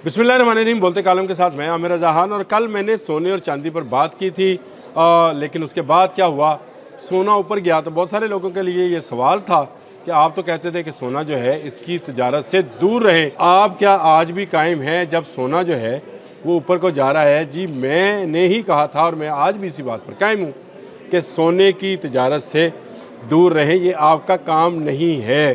बिस्मिल्लाहिर्रहमानिर्रहीम। बोलते कालम के साथ मैं आमिर रज़ा खान। और कल मैंने सोने और चांदी पर बात की थी, लेकिन उसके बाद क्या हुआ, सोना ऊपर गया तो बहुत सारे लोगों के लिए ये सवाल था कि आप तो कहते थे कि सोना जो है इसकी तजारत से दूर रहे, आप क्या आज भी कायम हैं जब सोना जो है वो ऊपर को जा रहा है? जी, मैंने ही कहा था और मैं आज भी इसी बात पर कायम हूँ कि सोने की तजारत से दूर रहें, ये आपका काम नहीं है।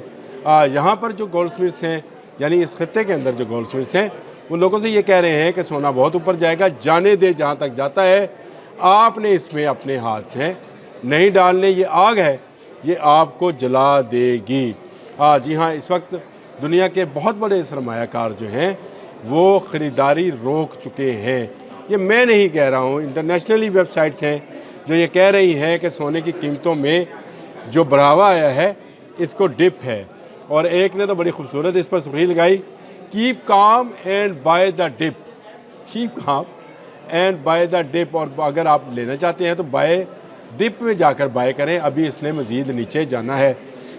यहाँ पर जो गोल्ड स्मिथ्स हैं, यानी इस खत्ते के अंदर जो गोल्ड स्मिथ्स हैं, वो लोगों से ये कह रहे हैं कि सोना बहुत ऊपर जाएगा, जाने दे जहाँ तक जाता है। आपने इसमें अपने हाथ हैं नहीं डालने, ये आग है, ये आपको जला देगी। जी हाँ, इस वक्त दुनिया के बहुत बड़े सरमायाकार जो हैं वो ख़रीदारी रोक चुके हैं। ये मैं नहीं कह रहा हूँ, इंटरनेशनली वेबसाइट्स हैं जो ये कह रही हैं कि सोने की कीमतों में जो बढ़ावा आया है इसको डिप है। और एक ने तो बड़ी खूबसूरत इस पर सुर्खी लगाई, keep calm and buy the dip. Keep calm and buy the dip. और अगर आप लेना चाहते हैं तो बाय डिप में जाकर बाय करें, अभी इसने मज़ीद नीचे जाना है।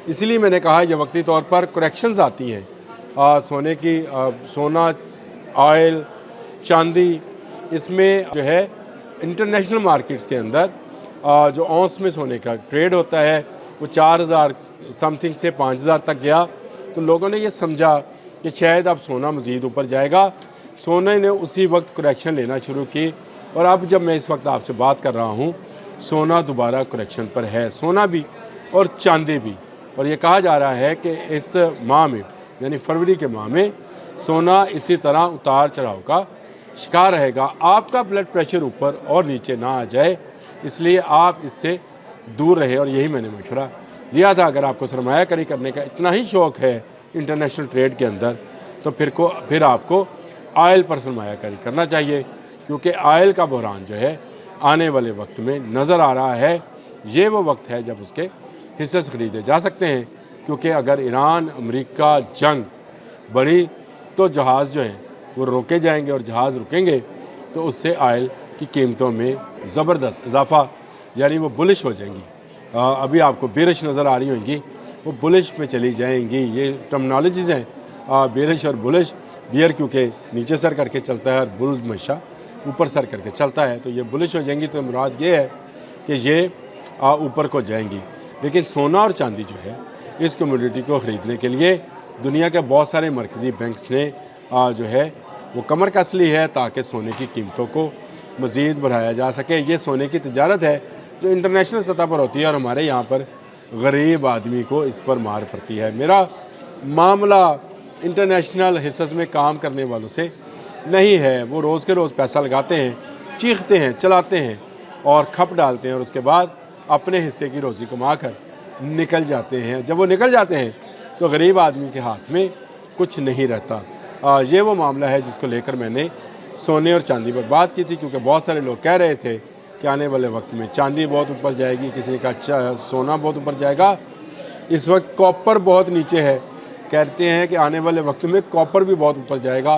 इसलिए मैंने कहा ये वक्ती तौर पर करेक्शंस आती हैं सोने की, सोना, ऑयल, चांदी, इसमें जो है इंटरनेशनल मार्केट्स के अंदर जो औंस में सोने का ट्रेड होता है वो 4000 समथिंग से 5000 तक गया। तो लोगों ने ये समझा कि शायद अब सोना मज़ीद ऊपर जाएगा। सोने ने उसी वक्त करेक्शन लेना शुरू की और अब जब मैं इस वक्त आपसे बात कर रहा हूँ, सोना दोबारा करेक्शन पर है, सोना भी और चांदी भी। और ये कहा जा रहा है कि इस माह में, यानी फरवरी के माह में, सोना इसी तरह उतार चढ़ाव का शिकार रहेगा। आपका ब्लड प्रेशर ऊपर और नीचे ना आ जाए, इसलिए आप इससे दूर रहे। और यही मैंने मशवरा दिया था। अगर आपको सरमायाकारी करने का इतना ही शौक़ है इंटरनेशनल ट्रेड के अंदर, तो फिर आपको ऑयल पर सरमायाकारी करना चाहिए, क्योंकि ऑयल का बहरान जो है आने वाले वक्त में नज़र आ रहा है। ये वो वक्त है जब उसके हिस्से ख़रीदे जा सकते हैं, क्योंकि अगर ईरान अमेरिका जंग बढ़ी तो जहाज़ जो हैं वो रोके जाएंगे, और जहाज़ रुकेंगे तो उससे ऑयल की कीमतों में ज़बरदस्त इजाफा, यानी वो बुलिश हो जाएंगी। अभी आपको बेरिश नज़र आ रही होंगी, वो बुलिश पे चली जाएंगी। ये टर्मिनोलॉजीज़ हैं, बेरिश और बुलिश। बियर क्योंकि नीचे सर करके चलता है और बुल हमेशा ऊपर सर करके चलता है, तो ये बुलिश हो जाएंगी। तो मुराद ये है कि ये ऊपर को जाएंगी। लेकिन सोना और चांदी जो है, इस कमोडिटी को ख़रीदने के लिए दुनिया के बहुत सारे मरकज़ी बैंक्स ने जो है वो कमर कस ली है ताकि सोने की कीमतों को मज़ीद बढ़ाया जा सके। ये सोने की तजारत है जो इंटरनेशनल सतह पर होती है, और हमारे यहाँ पर गरीब आदमी को इस पर मार पड़ती है। मेरा मामला इंटरनेशनल हिस्सों में काम करने वालों से नहीं है। वो रोज़ के रोज़ पैसा लगाते हैं, चीखते हैं, चलाते हैं और खप डालते हैं, और उसके बाद अपने हिस्से की रोज़ी कमा कर निकल जाते हैं। जब वो निकल जाते हैं तो गरीब आदमी के हाथ में कुछ नहीं रहता। ये वो मामला है जिसको लेकर मैंने सोने और चांदी पर बात की थी, क्योंकि बहुत सारे लोग कह रहे थे कि आने वाले वक्त में चांदी बहुत ऊपर जाएगी, किसी ने कहा सोना बहुत ऊपर जाएगा। इस वक्त कॉपर बहुत नीचे है, कहते हैं कि आने वाले वक्त में कॉपर भी बहुत ऊपर जाएगा।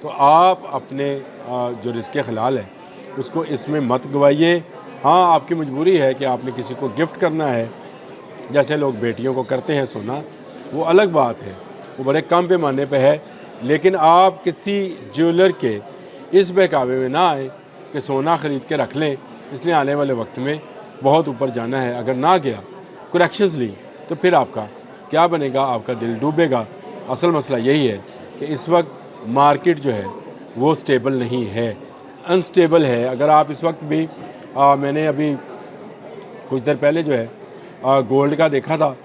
तो आप अपने जो रिस्क हलाल है उसको इसमें मत गवाइए। हाँ, आपकी मजबूरी है कि आपने किसी को गिफ्ट करना है, जैसे लोग बेटियों को करते हैं सोना, वो अलग बात है, वो बड़े कम पैमाने पे है। लेकिन आप किसी ज्वेलर के इस बहकावे में ना आए कि सोना ख़रीद के रख लें, इसलिए आने वाले वक्त में बहुत ऊपर जाना है। अगर ना गया, करेक्शंस ली, तो फिर आपका क्या बनेगा? आपका दिल डूबेगा। असल मसला यही है कि इस वक्त मार्केट जो है वो स्टेबल नहीं है, अनस्टेबल है। अगर आप इस वक्त भी मैंने अभी कुछ देर पहले जो है गोल्ड का देखा था,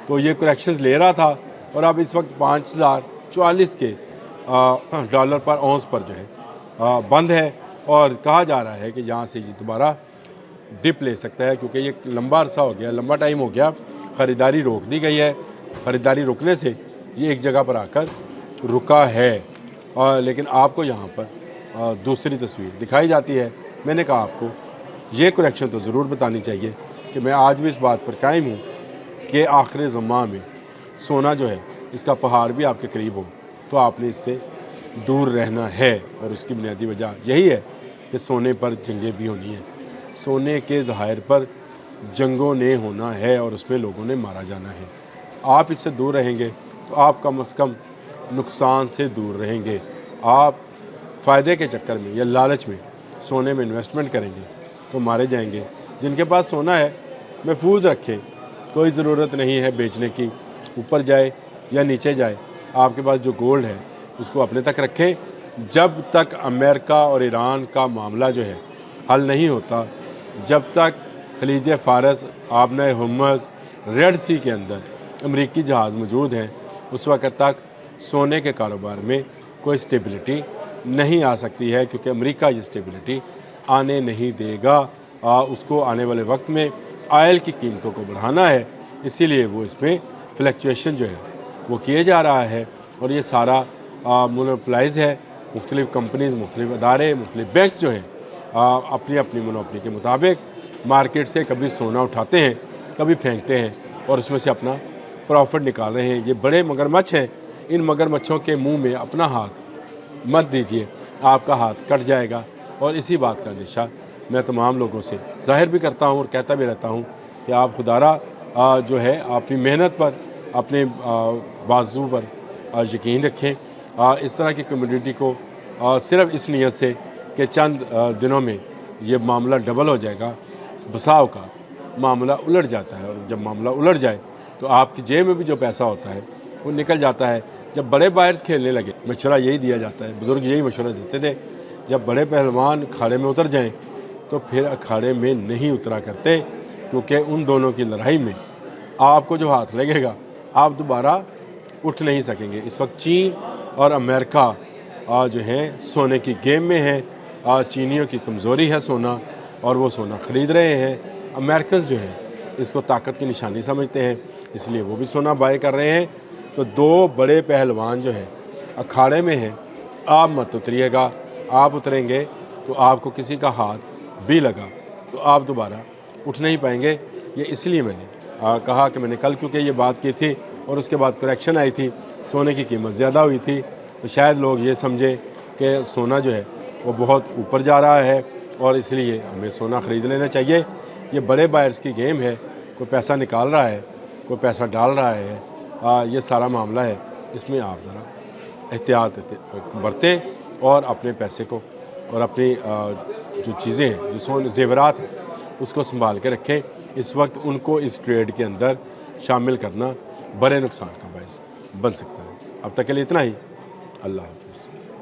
तो ये करेक्शंस ले रहा था, और अब इस वक्त 5040 के डॉलर पर औंस पर जो है बंद है। और कहा जा रहा है कि यहाँ से ये दोबारा डिप ले सकता है, क्योंकि ये लंबा अरसा हो गया, लंबा टाइम हो गया, ख़रीदारी रोक दी गई है। ख़रीदारी रुकने से ये एक जगह पर आकर रुका है। लेकिन आपको यहाँ पर दूसरी तस्वीर दिखाई जाती है। मैंने कहा आपको ये करेक्शन तो ज़रूर बतानी चाहिए कि मैं आज भी इस बात पर कायम हूँ कि आखिर ज़मां में सोना जो है इसका पहाड़ भी आपके करीब हो तो आपने इससे दूर रहना है। और उसकी बुनियादी वजह यही है कि सोने पर जंगें भी होनी हैं, सोने के ज़हायर पर जंगों ने होना है, और उसमें लोगों ने मारा जाना है। आप इससे दूर रहेंगे तो आप कम अज़ कम नुकसान से दूर रहेंगे। آپ फ़ायदे के चक्कर में या लालच में सोने में इन्वेस्टमेंट करेंगे तो मारे जाएंगे। जिनके पास सोना है महफूज रखें, कोई ज़रूरत नहीं है बेचने की, ऊपर जाए या नीचे जाए, आपके पास जो गोल्ड है उसको अपने तक रखें। जब तक अमेरिका और ईरान का मामला जो है हल नहीं होता, जब तक खलीज फ़ारस, आबना हुर्मुज़, रेड सी के अंदर अमरीकी जहाज़ मौजूद हैं, उस वक़्त तक सोने के कारोबार में कोई स्टेबिलिटी नहीं आ सकती है, क्योंकि अमेरिका ये स्टेबिलिटी आने नहीं देगा। उसको आने वाले वक्त में ऑयल की कीमतों को बढ़ाना है, इसीलिए वो इसमें फ्लक्चुएशन जो है वो किए जा रहा है। और ये सारा मोनोपलाइज है, मुख्तलिफ़ कंपनीज़, मुख्तलिफ़ अदारे, मुख्तलिफ़ बैंक्स जो हैं अपनी अपनी मोनोपली के मुताबिक मार्केट से कभी सोना उठाते हैं, कभी फेंकते हैं और उसमें से अपना प्रॉफिट निकाल रहे हैं। ये बड़े मगरमच्छ हैं, इन मगरमच्छों के मुंह में अपना हाथ मत दीजिए, आपका हाथ कट जाएगा। और इसी बात का अंदेशा मैं तमाम लोगों से ज़ाहिर भी करता हूँ और कहता भी रहता हूँ कि आप खुदारा जो है अपनी मेहनत पर, अपने बाजू पर यकीन रखें। इस तरह की कम्युनिटी को सिर्फ़ इस नीयत से कि चंद दिनों में ये मामला डबल हो जाएगा, बसाव का मामला उलट जाता है। और जब मामला उलट जाए तो आपकी जेब में भी जो पैसा होता है वो निकल जाता है। जब बड़े बायर्स खेलने लगे, मशवरा यही दिया जाता है, बुज़ुर्ग यही मशवरा देते थे, जब बड़े पहलवान अखाड़े में उतर जाएं तो फिर अखाड़े में नहीं उतरा करते, क्योंकि उन दोनों की लड़ाई में आपको जो हाथ लगेगा आप दोबारा उठ नहीं सकेंगे। इस वक्त चीन और अमेरिका जो है सोने की गेम में है। चीनियों की कमज़ोरी है सोना, और वो सोना ख़रीद रहे हैं। अमेरिकन जो हैं इसको ताकत की निशानी समझते हैं, इसलिए वो भी सोना बाय कर रहे हैं। तो दो बड़े पहलवान जो हैं अखाड़े में हैं, आप मत उतरिएगा। आप उतरेंगे तो आपको किसी का हाथ भी लगा तो आप दोबारा उठ नहीं पाएंगे। ये इसलिए मैंने कहा कि मैंने कल क्योंकि ये बात की थी और उसके बाद करेक्शन आई थी, सोने की कीमत ज़्यादा हुई थी, तो शायद लोग ये समझे कि सोना जो है वो बहुत ऊपर जा रहा है और इसलिए हमें सोना ख़रीद लेना चाहिए। ये बड़े बायर्स की गेम है, कोई पैसा निकाल रहा है, कोई पैसा डाल रहा है, ये सारा मामला है। इसमें आप ज़रा एहतियात बरतें और अपने पैसे को और अपनी जो चीज़ें हैं, जो ज़ेवरात हैं, उसको संभाल के रखें। इस वक्त उनको इस ट्रेड के अंदर शामिल करना बड़े नुकसान का बायस बन सकता है। अब तक के लिए इतना ही। अल्लाह हाफ़िज़।